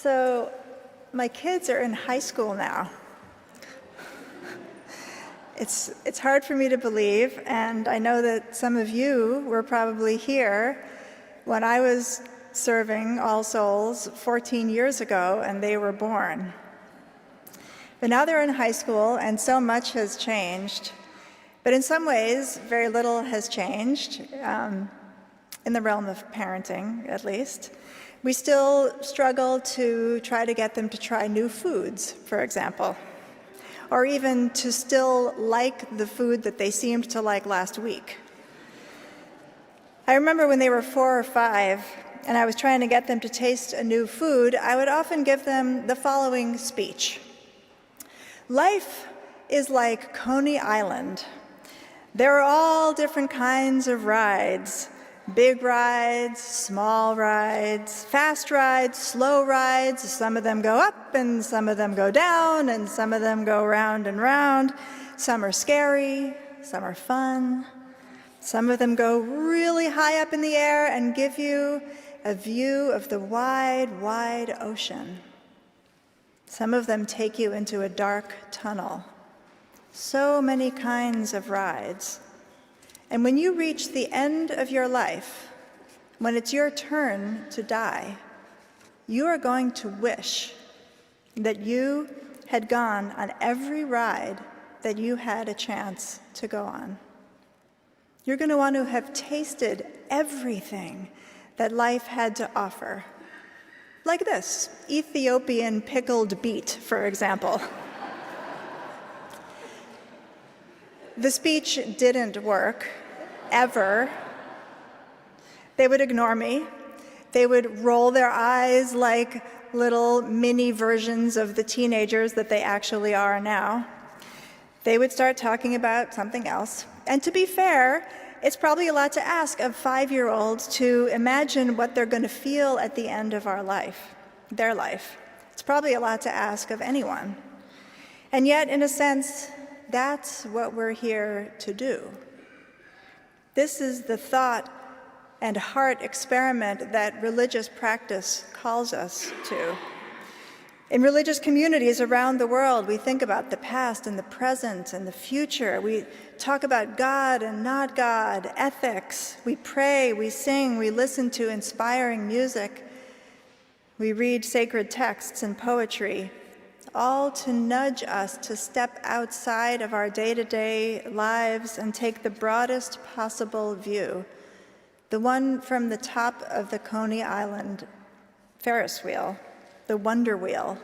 So my kids are in high school now. It's hard for me to believe, and I know that some of you were probably here when I was serving All Souls 14 years ago and they were born. But now they're in high school and so much has changed. But in some ways, very little has changed, in the realm of parenting, at least. We still struggle to try to get them to try new foods, for example, or even to still like the food that they seemed to like last week. I remember when they were 4 or 5, and I was trying to get them to taste a new food, I would often give them the following speech. Life is like Coney Island. There are all different kinds of rides. Big rides, small rides, fast rides, slow rides. Some of them go up and some of them go down and some of them go round and round. Some are scary, some are fun. Some of them go really high up in the air and give you a view of the wide, wide ocean. Some of them take you into a dark tunnel. So many kinds of rides. And when you reach the end of your life, when it's your turn to die, you are going to wish that you had gone on every ride that you had a chance to go on. You're going to want to have tasted everything that life had to offer. Like this, Ethiopian pickled beet, for example. The speech didn't work, ever. They would ignore me. They would roll their eyes like little mini versions of the teenagers that they actually are now. They would start talking about something else. And to be fair, it's probably a lot to ask of 5-year-olds to imagine what they're going to feel at the end of their life. It's probably a lot to ask of anyone. And yet, in a sense, that's what we're here to do. This is the thought and heart experiment that religious practice calls us to. In religious communities around the world, we think about the past and the present and the future. We talk about God and not God, ethics. We pray, we sing, we listen to inspiring music. We read sacred texts and poetry, all to nudge us to step outside of our day-to-day lives and take the broadest possible view, the one from the top of the Coney Island Ferris wheel, the wonder wheel,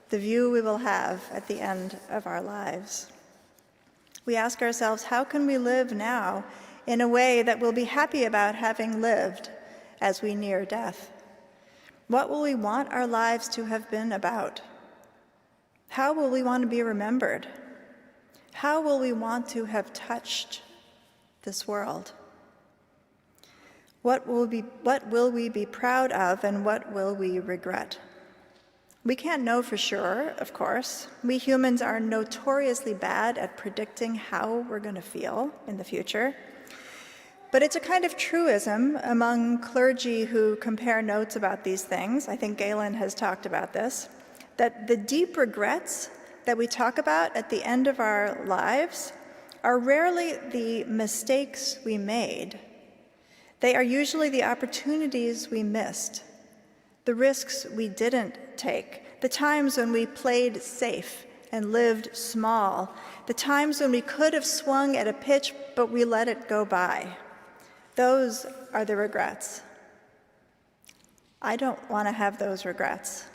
the view we will have at the end of our lives. We ask ourselves, how can we live now in a way that we'll be happy about having lived as we near death? What will we want our lives to have been about? How will we want to be remembered? How will we want to have touched this world? What will we be proud of, and what will we regret? We can't know for sure, of course. We humans are notoriously bad at predicting how we're going to feel in the future. But it's a kind of truism among clergy who compare notes about these things. I think Galen has talked about this, that the deep regrets that we talk about at the end of our lives are rarely the mistakes we made. They are usually the opportunities we missed, the risks we didn't take, the times when we played safe and lived small, the times when we could have swung at a pitch, but we let it go by. Those are the regrets. I don't want to have those regrets.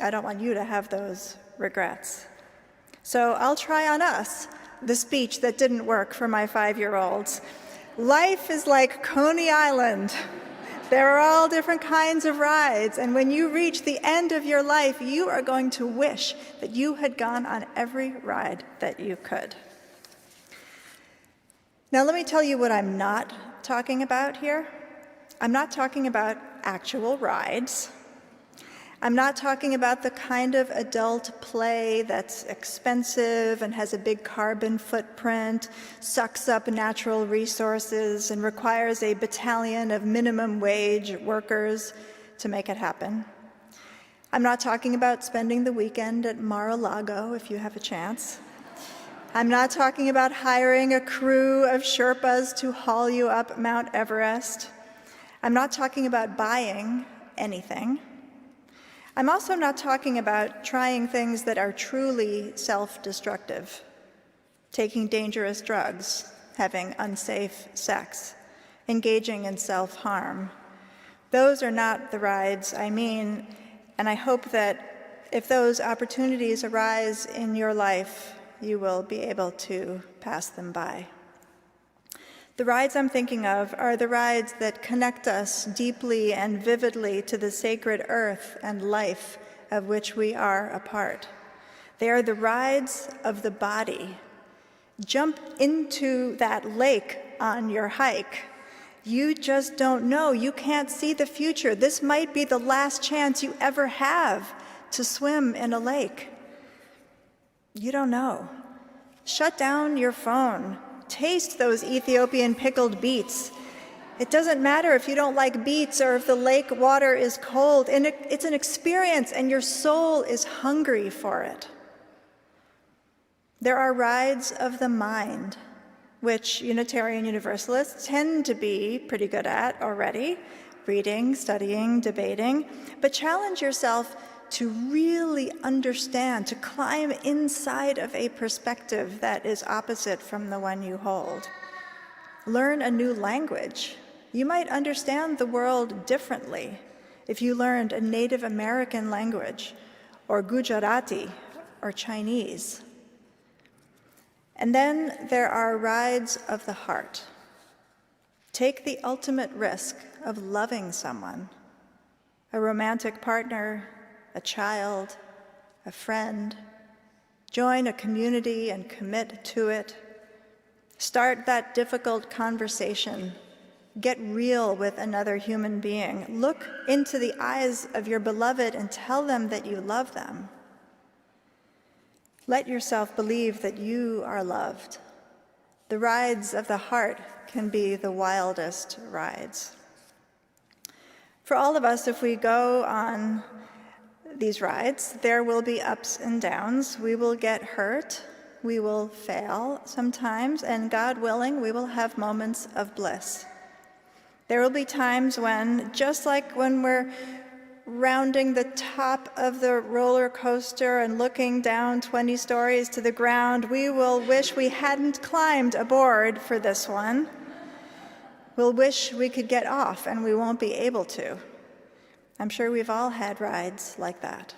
I don't want you to have those regrets. So I'll try on us the speech that didn't work for my 5-year-olds. Life is like Coney Island. There are all different kinds of rides, and when you reach the end of your life, you are going to wish that you had gone on every ride that you could. Now let me tell you what I'm not talking about here. I'm not talking about actual rides. I'm not talking about the kind of adult play that's expensive and has a big carbon footprint, sucks up natural resources, and requires a battalion of minimum wage workers to make it happen. I'm not talking about spending the weekend at Mar-a-Lago if you have a chance. I'm not talking about hiring a crew of Sherpas to haul you up Mount Everest. I'm not talking about buying anything. I'm also not talking about trying things that are truly self-destructive, taking dangerous drugs, having unsafe sex, engaging in self-harm. Those are not the rides I mean, and I hope that if those opportunities arise in your life, you will be able to pass them by. The rides I'm thinking of are the rides that connect us deeply and vividly to the sacred earth and life of which we are a part. They are the rides of the body. Jump into that lake on your hike. You just don't know. You can't see the future. This might be the last chance you ever have to swim in a lake. You don't know. Shut down your phone. Taste those Ethiopian pickled beets. It doesn't matter if you don't like beets or if the lake water is cold. And it's an experience, and your soul is hungry for it. There are rides of the mind, which Unitarian Universalists tend to be pretty good at already, reading, studying, debating. But challenge yourself to really understand, to climb inside of a perspective that is opposite from the one you hold. Learn a new language. You might understand the world differently if you learned a Native American language, or Gujarati, or Chinese. And then there are rides of the heart. Take the ultimate risk of loving someone, a romantic partner, a child, a friend. Join a community and commit to it. Start that difficult conversation. Get real with another human being. Look into the eyes of your beloved and tell them that you love them. Let yourself believe that you are loved. The rides of the heart can be the wildest rides. For all of us, if we go on these rides, there will be ups and downs. We will get hurt. We will fail sometimes, and God willing, we will have moments of bliss. There will be times when, just like when we're rounding the top of the roller coaster and looking down 20 stories to the ground, we will wish we hadn't climbed aboard for this one. We'll wish we could get off, and we won't be able to. I'm sure we've all had rides like that.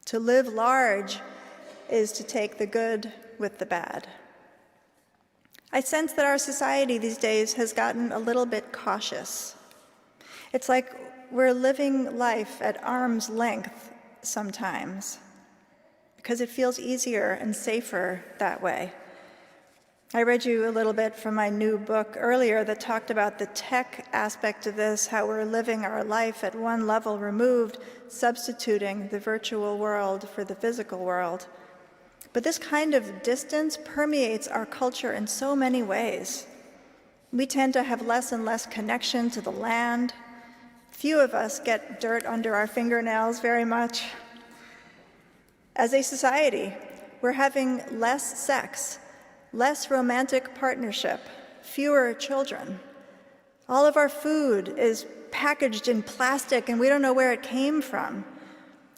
To live large is to take the good with the bad. I sense that our society these days has gotten a little bit cautious. It's like we're living life at arm's length sometimes because it feels easier and safer that way. I read you a little bit from my new book earlier that talked about the tech aspect of this, how we're living our life at one level removed, substituting the virtual world for the physical world. But this kind of distance permeates our culture in so many ways. We tend to have less and less connection to the land. Few of us get dirt under our fingernails very much. As a society, we're having less sex, less romantic partnership, fewer children. All of our food is packaged in plastic and we don't know where it came from.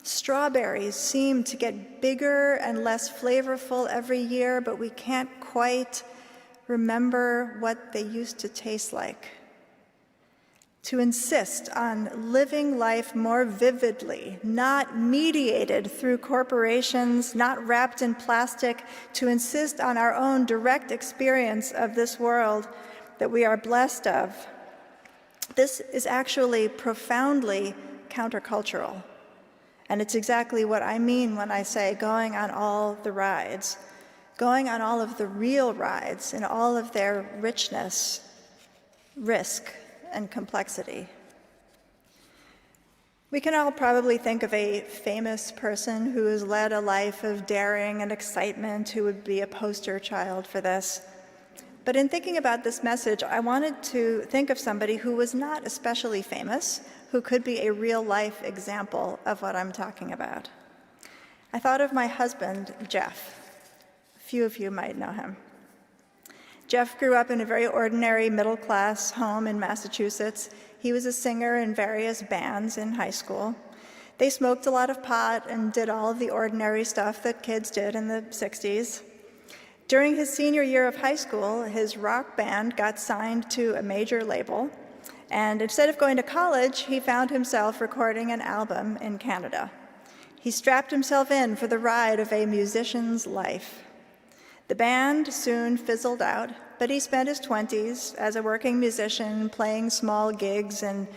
Strawberries seem to get bigger and less flavorful every year, but we can't quite remember what they used to taste like. To insist on living life more vividly, not mediated through corporations, not wrapped in plastic, to insist on our own direct experience of this world that we are blessed of. This is actually profoundly countercultural. And it's exactly what I mean when I say going on all the rides, going on all of the real rides in all of their richness, risk, and complexity. We can all probably think of a famous person who has led a life of daring and excitement who would be a poster child for this. But in thinking about this message, I wanted to think of somebody who was not especially famous, who could be a real-life example of what I'm talking about. I thought of my husband, Jeff. A few of you might know him. Jeff grew up in a very ordinary middle-class home in Massachusetts. He was a singer in various bands in high school. They smoked a lot of pot and did all of the ordinary stuff that kids did in the 60s. During his senior year of high school, his rock band got signed to a major label, and instead of going to college, he found himself recording an album in Canada. He strapped himself in for the ride of a musician's life. The band soon fizzled out, but he spent his 20s as a working musician playing small gigs in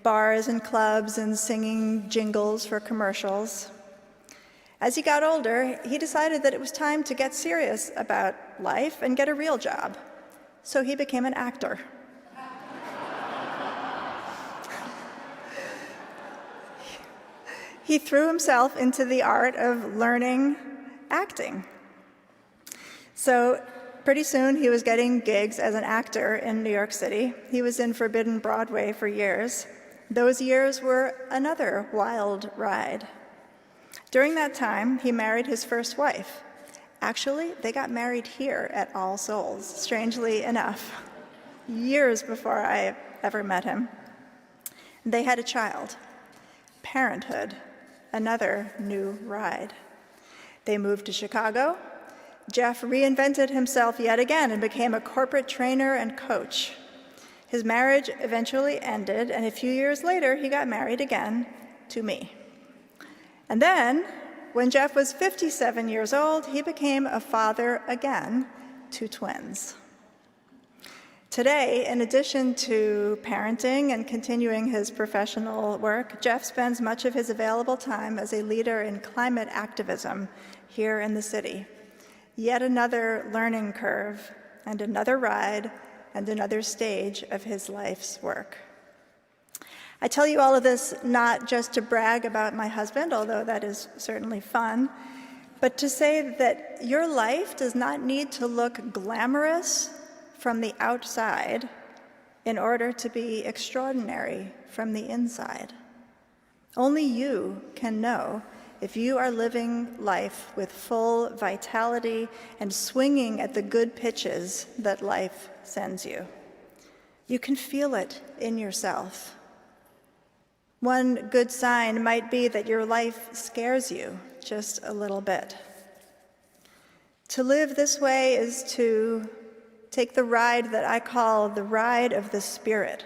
bars and clubs and singing jingles for commercials. As he got older, he decided that it was time to get serious about life and get a real job. So he became an actor. He threw himself into the art of learning acting. So pretty soon he was getting gigs as an actor in New York City. He was in Forbidden Broadway for years. Those years were another wild ride. During that time, he married his first wife. Actually, they got married here at All Souls, strangely enough, years before I ever met him. They had a child. Parenthood, another new ride. They moved to Chicago. Jeff reinvented himself yet again and became a corporate trainer and coach. His marriage eventually ended, and a few years later, he got married again to me. And then, when Jeff was 57 years old, he became a father again to twins. Today, in addition to parenting and continuing his professional work, Jeff spends much of his available time as a leader in climate activism here in the city. Yet another learning curve and another ride and another stage of his life's work. I tell you all of this not just to brag about my husband, although that is certainly fun, but to say that your life does not need to look glamorous from the outside in order to be extraordinary from the inside. Only you can know if you are living life with full vitality and swinging at the good pitches that life sends you. You can feel it in yourself. One good sign might be that your life scares you just a little bit. To live this way is to take the ride that I call the ride of the Spirit.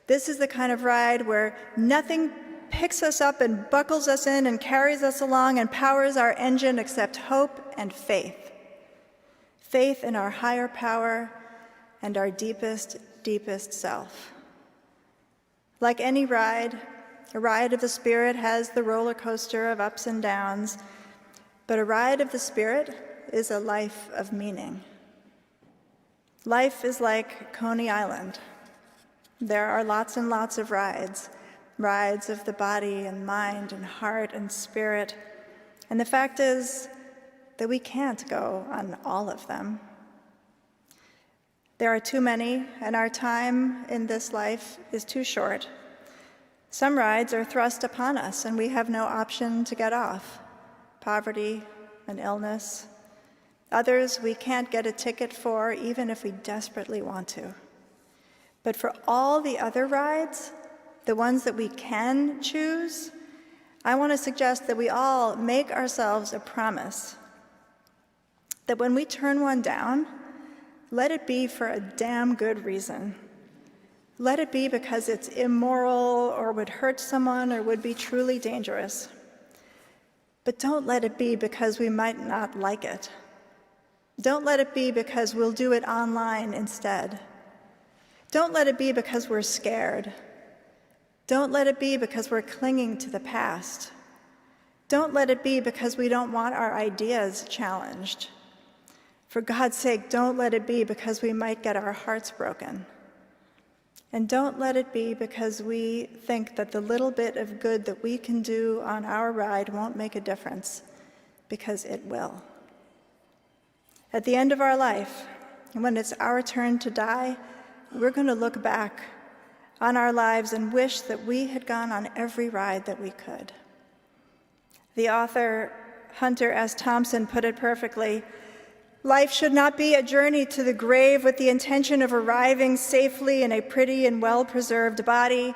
This is the kind of ride where nothing picks us up and buckles us in and carries us along and powers our engine except hope and faith. Faith in our higher power and our deepest, deepest self. Like any ride, a ride of the Spirit has the roller coaster of ups and downs, but a ride of the Spirit is a life of meaning. Life is like Coney Island. There are lots and lots of rides of the body and mind and heart and spirit, and the fact is that we can't go on all of them. There are too many, and our time in this life is too short. Some rides are thrust upon us, and we have no option to get off. Poverty and illness. Others we can't get a ticket for, even if we desperately want to. But for all the other rides, the ones that we can choose, I want to suggest that we all make ourselves a promise that when we turn one down, let it be for a damn good reason. Let it be because it's immoral or would hurt someone or would be truly dangerous. But don't let it be because we might not like it. Don't let it be because we'll do it online instead. Don't let it be because we're scared. Don't let it be because we're clinging to the past. Don't let it be because we don't want our ideas challenged. For God's sake, don't let it be because we might get our hearts broken. And don't let it be because we think that the little bit of good that we can do on our ride won't make a difference, because it will. At the end of our life, when it's our turn to die, we're going to look back on our lives and wish that we had gone on every ride that we could. The author Hunter S. Thompson put it perfectly: life should not be a journey to the grave with the intention of arriving safely in a pretty and well-preserved body,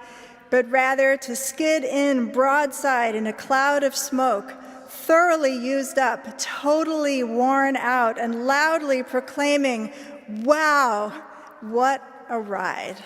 but rather to skid in broadside in a cloud of smoke, thoroughly used up, totally worn out, and loudly proclaiming, "Wow, what a ride."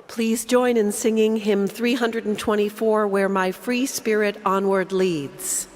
Please join in singing hymn 324, Where My Free Spirit Onward Leads.